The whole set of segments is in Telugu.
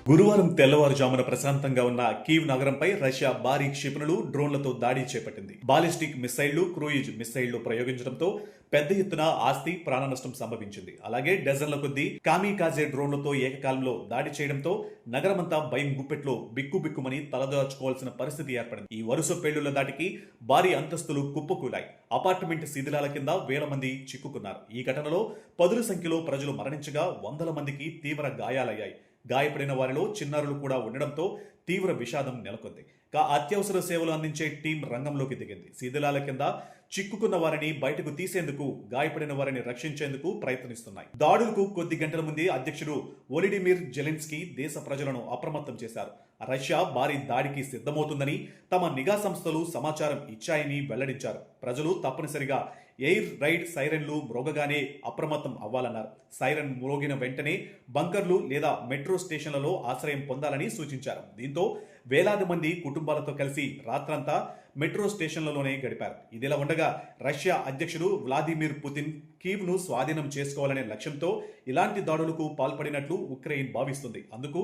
గురువారం తెల్లవారుజామున ప్రశాంతంగా ఉన్న కీవ్ నగరంపై రష్యా భారీ క్షిపణులు డ్రోన్లతో దాడి చేపట్టింది. బాలిస్టిక్ మిసైళ్లు, క్రూయిజ్ మిసైళ్లు ప్రయోగించడంతో పెద్ద ఎత్తున ఆస్తి ప్రాణనష్టం సంభవించింది. అలాగే డజన్ల కొద్దీ కామికాజే డ్రోన్లతో ఏకకాలంలో దాడి చేయడంతో నగరమంతా భయం గుప్పెట్లో బిక్కుబిక్కుమని తలదాచుకోవాల్సిన పరిస్థితి ఏర్పడింది. ఈ వరుస పేలుళ్ల దాటికి భారీ అంతస్తులు కుప్పకూలాయి. అపార్ట్మెంట్ శిథిలాల కింద వేల మంది చిక్కుకున్నారు. ఈ ఘటనలో పదుల సంఖ్యలో ప్రజలు మరణించగా వందల మందికి తీవ్ర గాయాలయ్యాయి. గాయపడిన వారిలో చిన్నారులు కూడా ఉండడంతో తీవ్ర విషాదం నెలకొంది. అత్యవసర సేవలు అందించే టీం రంగంలోకి దిగింది. శిథిలాల కింద చిక్కుకున్న వారిని బయటకు తీసేందుకు, గాయపడిన వారిని రక్షించేందుకు ప్రయత్నిస్తున్నాయి. దాడులకు కొద్ది గంటల ముందే అధ్యక్షుడు వొలిడిమిర్ జెలెన్స్కీ దేశ ప్రజలను అప్రమత్తం చేశారు. రష్యా భారీ దాడికి సిద్ధమవుతుందని తమ నిఘా సంస్థలు సమాచారం ఇచ్చాయని వెల్లడించారు. ప్రజలు తప్పనిసరిగా ఎయిర్ రైడ్ సైరన్లు మ్రోగగానే అప్రమత్తం అవ్వాలన్నారు. సైరన్ మ్రోగిన వెంటనే బంకర్లు లేదా మెట్రో స్టేషన్లలో ఆశ్రయం పొందాలని సూచించారు. దీంతో వేలాది మంది కుటుంబాలతో కలిసి రాత్రంతా మెట్రో స్టేషన్లలోనే గడిపారు. ఇదిలా ఉండగా రష్యా అధ్యక్షుడు వ్లాదిమిర్ పుతిన్ కీవ్ను స్వాధీనం చేసుకోవాలనే లక్ష్యంతో ఇలాంటి దాడులకు పాల్పడినట్లు ఉక్రెయిన్ భావిస్తుంది. అందుకు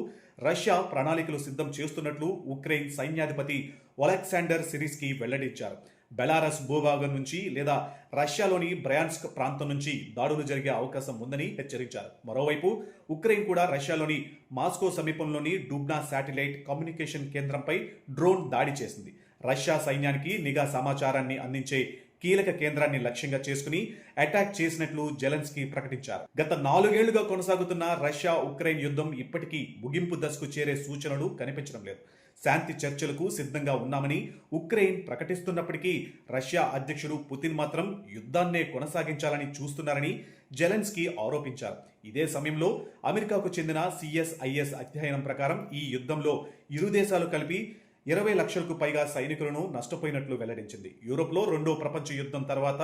రష్యా ప్రణాళికలు సిద్ధం చేస్తున్నట్లు ఉక్రెయిన్ సైన్యాధిపతి ఒలెక్సాండర్ సిరిస్కీ వెల్లడించారు. బెలారస్ భూభాగం నుంచి లేదా రష్యాలోని బ్రయాన్స్క్ ప్రాంతం నుంచి దాడులు జరిగే అవకాశం ఉందని హెచ్చరించారు. మరోవైపు ఉక్రెయిన్ కూడా రష్యాలోని మాస్కో సమీపంలోని డూబ్నా శాటిలైట్ కమ్యూనికేషన్ కేంద్రంపై డ్రోన్ దాడి చేసింది. రష్యా సైన్యానికి నిఘా సమాచారాన్ని అందించే కీలక కేంద్రాన్ని లక్ష్యంగా చేసుకుని అటాక్ చేసినట్లు జెలెన్స్కీ ప్రకటించారు. గత 4 ఏళ్లుగా కొనసాగుతున్న రష్యా ఉక్రెయిన్ యుద్ధం ఇప్పటికీ ముగింపు దశకు చేరే సూచనలు కనిపించడం లేదు. శాంతి చర్చలకు సిద్ధంగా ఉన్నామని ఉక్రెయిన్ ప్రకటిస్తున్నప్పటికీ రష్యా అధ్యక్షుడు పుతిన్ మాత్రం యుద్ధాన్నే కొనసాగించాలని చూస్తున్నారని జెలెన్స్కీ ఆరోపించారు. ఇదే సమయంలో అమెరికాకు చెందిన CSIS అధ్యయనం ప్రకారం ఈ యుద్ధంలో ఇరు దేశాలు కలిపి 20 లక్షలకు పైగా సైనికులను నష్టపోయినట్లు వెల్లడించింది. యూరోప్లో 2వ ప్రపంచ యుద్ధం తర్వాత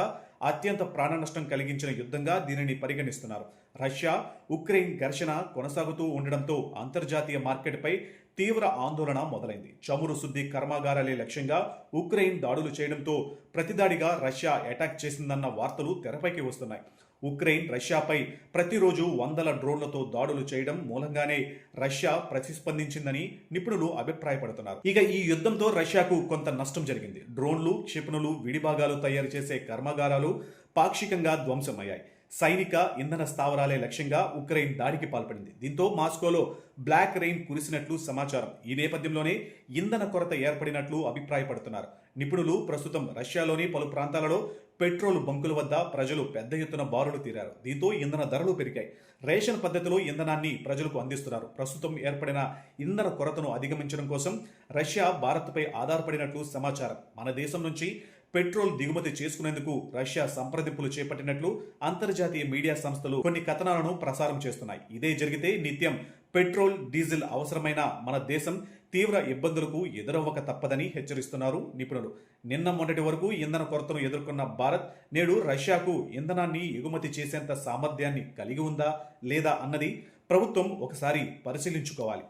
అత్యంత ప్రాణ నష్టం కలిగించిన యుద్ధంగా దీనిని పరిగణిస్తున్నారు. రష్యా ఉక్రెయిన్ ఘర్షణ కొనసాగుతూ ఉండడంతో అంతర్జాతీయ మార్కెట్పై తీవ్ర ఆందోళన మొదలైంది. చమురు శుద్ధి కర్మాగారాలే లక్ష్యంగా ఉక్రెయిన్ దాడులు చేయడంతో ప్రతిదాడిగా రష్యా అటాక్ చేసిందన్న వార్తలు తెరపైకి వస్తున్నాయి. ఉక్రెయిన్ రష్యాపై ప్రతిరోజు వందల డ్రోన్లతో దాడులు చేయడం మూలంగానే రష్యా ప్రతిస్పందించిందని నిపుణులు అభిప్రాయపడుతున్నారు. ఇక ఈ యుద్ధంతో రష్యాకు కొంత నష్టం జరిగింది. డ్రోన్లు, క్షిపణులు, విడిభాగాలు తయారు చేసే కర్మాగారాలు పాక్షికంగా ధ్వంసమయ్యాయి. సైనిక ఇంధన స్థావరాలే లక్ష్యంగా ఉక్రెయిన్ దాడికి పాల్పడింది. దీంతో మాస్కోలో బ్లాక్ రెయిన్ కురిసినట్లు సమాచారం. ఈ నేపథ్యంలోనే ఇంధన కొరత ఏర్పడినట్లు అభిప్రాయపడుతున్నారు. నిపుణులు ప్రస్తుతం రష్యాలోని పలు ప్రాంతాలలో పెట్రోల్ బంకుల వద్ద ప్రజలు పెద్ద ఎత్తున బారులు తీరారు. దీంతో ఇంధన ధరలు పెరిగాయి. రేషన్ పద్ధతిలో ఇంధనాన్ని ప్రజలకు అందిస్తున్నారు. ప్రస్తుతం ఏర్పడిన ఇంధన కొరతను అధిగమించడం కోసం రష్యా భారత్పై ఆధారపడినట్లు సమాచారం. మన దేశం నుంచి పెట్రోల్ దిగుమతి చేసుకునేందుకు రష్యా సంప్రదింపులు చేపట్టినట్లు అంతర్జాతీయ మీడియా సంస్థలు కొన్ని కథనాలను ప్రసారం చేస్తున్నాయి. ఇదే జరిగితే నిత్యం పెట్రోల్, డీజిల్ అవసరమైన మన దేశం తీవ్ర ఇబ్బందులకు ఎదురవ్వక తప్పదని హెచ్చరిస్తున్నారు నిపుణులు. నిన్న మొన్నటి వరకు ఇంధన కొరతను ఎదుర్కొన్న భారత్ నేడు రష్యాకు ఇంధనాన్ని ఎగుమతి చేసేంత సామర్థ్యాన్ని కలిగి ఉందా లేదా అన్నది ప్రభుత్వం ఒకసారి పరిశీలించుకోవాలి.